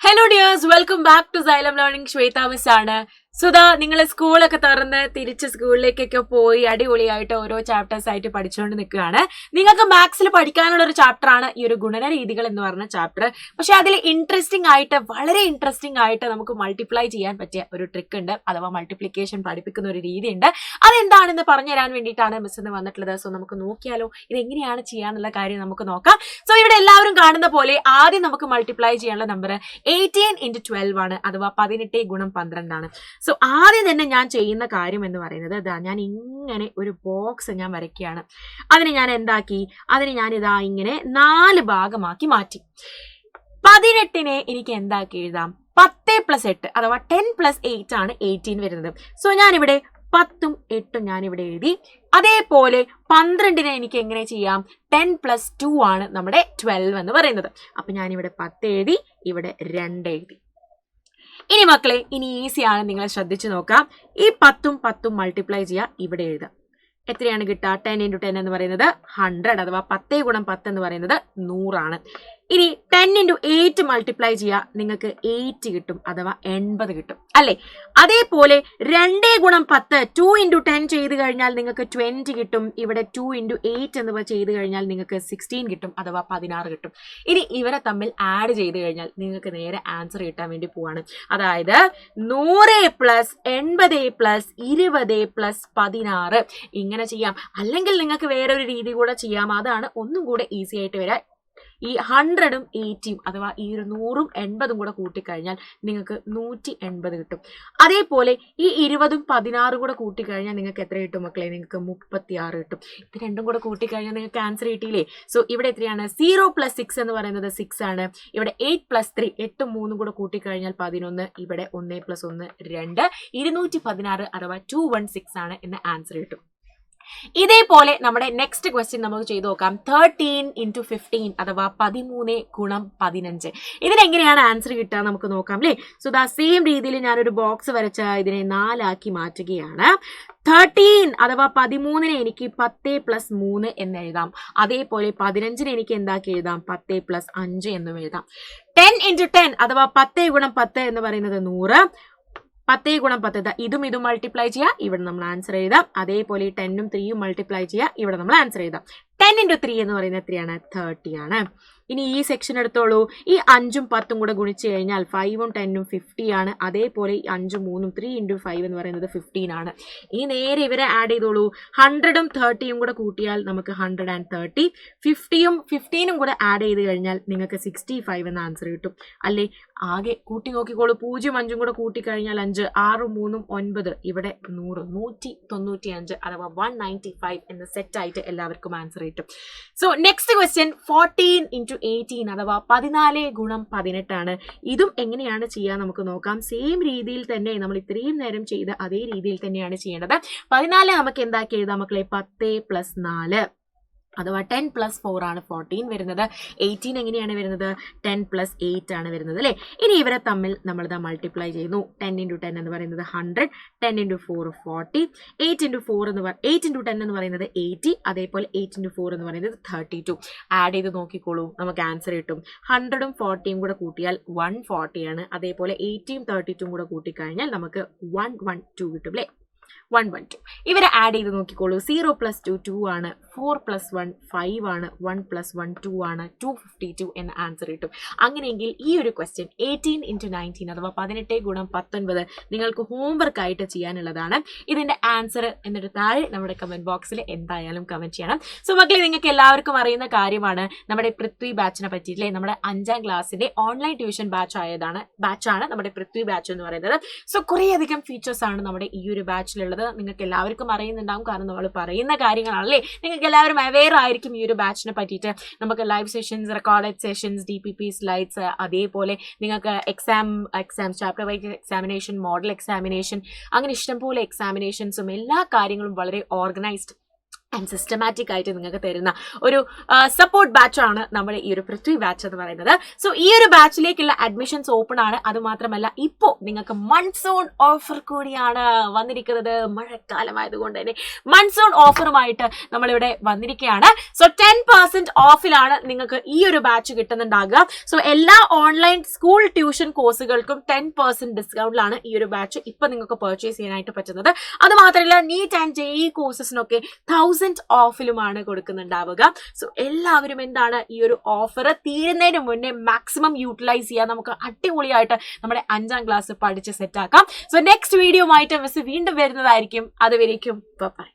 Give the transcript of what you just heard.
Hello dears, welcome back to Xylem learning. Shweta miss ആണ്. സുധാ, നിങ്ങൾ സ്കൂളൊക്കെ തുറന്ന് തിരിച്ച് സ്കൂളിലേക്കൊക്കെ പോയി അടിപൊളിയായിട്ട് ഓരോ ചാപ്റ്റേഴ്സ് ആയിട്ട് പഠിച്ചുകൊണ്ട് നിൽക്കുകയാണ്. നിങ്ങൾക്ക് മാത്സിൽ പഠിക്കാനുള്ള ഒരു ചാപ്റ്റർ ആണ് ഈ ഒരു ഗുണന രീതികൾ എന്ന് പറഞ്ഞ ചാപ്റ്റർ. പക്ഷെ അതിൽ വളരെ ഇൻട്രസ്റ്റിംഗ് ആയിട്ട് നമുക്ക് മൾട്ടിപ്ലൈ ചെയ്യാൻ പറ്റിയ ഒരു ട്രിക്ക് ഉണ്ട്, അഥവാ മൾട്ടിപ്ലിക്കേഷൻ പഠിപ്പിക്കുന്ന ഒരു രീതി ഉണ്ട്. അതെന്താണെന്ന് പറഞ്ഞു തരാൻ വേണ്ടിയിട്ടാണ് മിസ് എന്ന് വന്നിട്ടുള്ളത്. സോ നമുക്ക് നോക്കിയാലോ, ഇത് എങ്ങനെയാണ് ചെയ്യാന്നുള്ള കാര്യം നമുക്ക് നോക്കാം. സോ ഇവിടെ എല്ലാവരും കാണുന്ന പോലെ ആദ്യം നമുക്ക് മൾട്ടിപ്ലൈ ചെയ്യാനുള്ള നമ്പർ 18 × 12 ആണ്, അഥവാ 18 × 12 ആണ്. സോ ആദ്യം തന്നെ ഞാൻ ചെയ്യുന്ന കാര്യം എന്ന് പറയുന്നത് ഞാൻ ഇങ്ങനെ ഒരു ബോക്സ് ഞാൻ വരയ്ക്കുകയാണ്. അതിനെ ഞാൻ ഇതാ ഇങ്ങനെ 4 ഭാഗമാക്കി മാറ്റി. 18നെ എനിക്ക് എന്താക്കി എഴുതാം? 10 + 8 അഥവാ 10 + 8 ആണ് 18 വരുന്നത്. സോ ഞാനിവിടെ 10ഉം 8ഉം ഞാനിവിടെ എഴുതി. അതേപോലെ 12നെ എനിക്ക് എങ്ങനെ ചെയ്യാം? 10 + 2 ആണ് നമ്മുടെ 12 എന്ന് പറയുന്നത്. അപ്പൊ ഞാനിവിടെ 10 എഴുതി, ഇവിടെ 2 എഴുതി. ഇനി മക്കളെ, ഇനി ഈസിയാണ്, നിങ്ങൾ ശ്രദ്ധിച്ചു നോക്കാം. ഈ 10ഉം 10ഉം മൾട്ടിപ്ലൈ ചെയ്യുക, ഇവിടെ എഴുതാം. എത്രയാണ് കിട്ടുക? 10 × 10 എന്ന് പറയുന്നത് 100, അഥവാ 10 × 10 എന്ന് പറയുന്നത് 100 ആണ്. ഇനി 10 × 8 മൾട്ടിപ്ലൈ ചെയ്യുക, നിങ്ങൾക്ക് 8 കിട്ടും, അഥവാ 80 കിട്ടും അല്ലെ? അതേപോലെ 2 × 10 2 × 10 ചെയ്ത് കഴിഞ്ഞാൽ നിങ്ങൾക്ക് 20 കിട്ടും. ഇവിടെ 2 × 8 എന്നിവ ചെയ്ത് കഴിഞ്ഞാൽ നിങ്ങൾക്ക് 16 കിട്ടും, അഥവാ 16 കിട്ടും. ഇനി ഇവരെ തമ്മിൽ ആഡ് ചെയ്ത് കഴിഞ്ഞാൽ നിങ്ങൾക്ക് നേരെ ആൻസർ കിട്ടാൻ വേണ്ടി പോവാണ്. അതായത് 100 + 80 + 20 + 16 ഇങ്ങനെ ചെയ്യാം. അല്ലെങ്കിൽ നിങ്ങൾക്ക് വേറൊരു രീതി കൂടെ ചെയ്യാം. അതാണ് ഒന്നും കൂടെ ഈസി ആയിട്ട് വരാൻ. ഈ 100ഉം 80ഉം അഥവാ ഈ 100ഉം 80ഉം കൂടെ കൂട്ടിക്കഴിഞ്ഞാൽ നിങ്ങൾക്ക് 180 കിട്ടും. അതേപോലെ ഈ 20ഉം 16ഉം കൂടെ കൂട്ടിക്കഴിഞ്ഞാൽ നിങ്ങൾക്ക് എത്ര കിട്ടും മക്കളെ? നിങ്ങൾക്ക് 36 കിട്ടും. ഇത് രണ്ടും കൂടെ കൂട്ടിക്കഴിഞ്ഞാൽ നിങ്ങൾക്ക് ആൻസർ കിട്ടിയില്ലേ? സോ ഇവിടെ എത്രയാണ്? 0 + 6 എന്ന് പറയുന്നത് 6 ആണ്. ഇവിടെ 8 + 3 8ഉം 3ഉം കൂടെ കൂട്ടിക്കഴിഞ്ഞാൽ 11. ഇവിടെ 1 + 1 2 216 അഥവാ 216 ആണ് എന്ന് ആൻസർ കിട്ടും. ഇതേപോലെ നമ്മുടെ നെക്സ്റ്റ് ക്വസ്റ്റ്യൻ നമുക്ക് ചെയ്തു നോക്കാം. 13 × 15 അഥവാ 13 × 15 ഇതിനെങ്ങനെയാണ് ആൻസർ കിട്ടുക നമുക്ക് നോക്കാം അല്ലേ? സോ സെയിം രീതിയിൽ ഞാനൊരു ബോക്സ് വരച്ച ഇതിനെ 4 ആക്കി മാറ്റുകയാണ്. 13 അഥവാ 13നെ എനിക്ക് 10 + 3 എന്ന് എഴുതാം. അതേപോലെ 15നെ എനിക്ക് എന്താക്കി എഴുതാം? 10 + 5 എന്നും എഴുതാം. 10 × 10 അഥവാ 10 × 10 എന്ന് പറയുന്നത് 100. 10 × 10 ഇതും മൾട്ടിപ്ലൈ ചെയ്യുക, ഇവിടെ നമ്മൾ ആൻസർ എഴുതാം. അതേപോലെ 10ഉം 3ഉം മൾട്ടിപ്ലൈ ചെയ്യുക, ഇവിടെ നമ്മൾ ആൻസർ എഴുതാം. 10 × 3 എന്ന് പറയുന്നത് എത്രയാണ്? 30 ആണ്. ഇനി ഈ സെക്ഷൻ എടുത്തോളൂ. ഈ 5ഉം 10ഉം കൂടെ ഗുണിച്ചു കഴിഞ്ഞാൽ 5ഉം 10ഉം 50 ആണ്. അതേപോലെ ഈ 5ഉം 3ഉം 3 × 5 എന്ന് പറയുന്നത് 15 ആണ്. ഇനി നേരെ ഇവരെ ആഡ് ചെയ്തോളൂ. 100ഉം 30ഉം കൂടെ കൂട്ടിയാൽ നമുക്ക് 130. 50ഉം 15ഉം കൂടെ ആഡ് ചെയ്ത് കഴിഞ്ഞാൽ നിങ്ങൾക്ക് 65 എന്ന ആൻസർ കിട്ടും അല്ലേ? ആകെ കൂട്ടി നോക്കിക്കോളൂ. 0ഉം 5ഉം കൂടെ കൂട്ടിക്കഴിഞ്ഞാൽ 5, 6ഉം 3ഉം 9, ഇവിടെ 100 195 അഥവാ 195 എന്ന സെറ്റ് ആയിട്ട് എല്ലാവർക്കും ആൻസർ കിട്ടും. സോ നെക്സ്റ്റ് ക്വസ്റ്റ്യൻ 14 × 18 അഥവാ 14 × 18 ആണ്. ഇതും എങ്ങനെയാണ് ചെയ്യാൻ നമുക്ക് നോക്കാം. സെയിം രീതിയിൽ തന്നെ നമ്മൾ ഇത്രയും നേരം ചെയ്ത അതേ രീതിയിൽ തന്നെയാണ് ചെയ്യേണ്ടത്. 14 നമുക്ക് എന്താക്കി എഴുതാം മക്കളെ? 10 + 4 അഥവാ 10 + 4 ആണ് 14 വരുന്നത്. 18 എങ്ങനെയാണ് വരുന്നത്? 10 + 8 ആണ് വരുന്നത് അല്ലേ? ഇനി ഇവരെ തമ്മിൽ നമ്മൾ മൾട്ടിപ്ലൈ ചെയ്യുന്നു. 10 × 10 എന്ന് പറയുന്നത് 100, 10 × 4 40, 8 × 10 എന്ന് പറയുന്നത് 80, അതേപോലെ 8 × 4 എന്ന് പറയുന്നത് 32. ആഡ് ചെയ്ത് നോക്കിക്കോളൂ, നമുക്ക് ആൻസർ കിട്ടും. 100ഉം 40ഉം കൂടെ കൂട്ടിയാൽ 140 ആണ്. അതേപോലെ 80ഉം 32ഉം കൂടെ കൂട്ടിക്കഴിഞ്ഞാൽ നമുക്ക് 112 കിട്ടും അല്ലേ? 112. ഇവരെ ആഡ് ചെയ്ത് നോക്കിക്കോളൂ. 0 + 2 2 ആണ്. 4 + 1 5 ആണ്. 1 + 1 2 ആണ്. 252 എന്ന ആൻസർ കിട്ടും. അങ്ങനെയെങ്കിൽ ഈ ഒരു ക്വസ്റ്റ്യൻ 18 × 19 അഥവാ 18 × 19 നിങ്ങൾക്ക് ഹോംവർക്ക് ആയിട്ട് ചെയ്യാനുള്ളതാണ്. ഇതിന്റെ ആൻസർ എന്നിട്ട് താഴെ നമ്മുടെ കമന്റ് ബോക്സിൽ എന്തായാലും കമന്റ് ചെയ്യണം. സോ മക്കളെ, നിങ്ങൾക്ക് എല്ലാവർക്കും അറിയുന്ന കാര്യമാണ് നമ്മുടെ പൃഥ്വി ബാച്ചിനെ പറ്റിയില്ലേ? നമ്മുടെ 5ാം ക്ലാസ്സിന്റെ ഓൺലൈൻ ട്യൂഷൻ ബാച്ചാണ് നമ്മുടെ പൃഥ്വി ബാച്ച് എന്ന് പറയുന്നത്. സോ കുറേയധികം ഫീച്ചേഴ്സ് ആണ് നമ്മുടെ ഈ ഒരു ബാച്ചിലുള്ളത്. നിങ്ങൾക്ക് എല്ലാവർക്കും അറിയുന്നുണ്ടാവും, കാരണം നമ്മൾ പറയുന്ന കാര്യങ്ങളാണല്ലേ. നിങ്ങൾക്ക് എല്ലാവരും അവെയർ ആയിരിക്കും ഈ ഒരു ബാച്ചിനെ പറ്റിയിട്ട്. നമുക്ക് live sessions, recorded sessions, DPP slides, അതേപോലെ നിങ്ങൾക്ക് exams, chapter wise examination, model examination, അങ്ങനെ ഇഷ്ടംപോലെ എക്സാമിനേഷൻസും എല്ലാ കാര്യങ്ങളും വളരെ ഓർഗനൈസ്ഡ് ആൻഡ് സിസ്റ്റമാറ്റിക് ആയിട്ട് നിങ്ങൾക്ക് തരുന്ന ഒരു സപ്പോർട്ട് ബാച്ചാണ് നമ്മുടെ ഈ ഒരു പൃഥ്വി ബാച്ച് എന്ന് പറയുന്നത്. സോ ഈ ഒരു ബാച്ചിലേക്കുള്ള അഡ്മിഷൻസ് ഓപ്പൺ ആണ്. അതുമാത്രമല്ല ഇപ്പോൾ നിങ്ങൾക്ക് മൺസൂൺ ഓഫർ കൂടിയാണ് വന്നിരിക്കുന്നത്. മഴക്കാലമായതുകൊണ്ട് തന്നെ മൺസൂൺ ഓഫറുമായിട്ട് നമ്മളിവിടെ വന്നിരിക്കുകയാണ്. സോ 10% ഓഫിലാണ് നിങ്ങൾക്ക് ഈ ഒരു ബാച്ച് കിട്ടുന്നുണ്ടാകുക. സോ എല്ലാ ഓൺലൈൻ സ്കൂൾ ട്യൂഷൻ കോഴ്സുകൾക്കും 10% ഡിസ്കൗണ്ടിലാണ് ഈ ഒരു ബാച്ച് ഇപ്പൊ നിങ്ങൾക്ക് പർച്ചേസ് ചെയ്യാനായിട്ട് പറ്റുന്നത്. അത് മാത്രമല്ല നീറ്റ് ആൻഡ് JEE കോഴ്സസിനൊക്കെ 1000 ഓഫിലുമാണ് കൊടുക്കുന്നുണ്ടാവുക. സോ എല്ലാവരും എന്താണ് ഈ ഒരു ഓഫർ തീരുന്നതിന് മുന്നേ മാക്സിമം യൂട്ടിലൈസ് ചെയ്യാൻ നമുക്ക് അടിപൊളിയായിട്ട് നമ്മുടെ 5ാം ക്ലാസ് പഠിച്ച് സെറ്റ് ആക്കാം. സോ നെക്സ്റ്റ് വീഡിയോ ആയിട്ട് മിസ് വീണ്ടും വരുന്നതായിരിക്കും. അതുവരേക്കും ബൈ.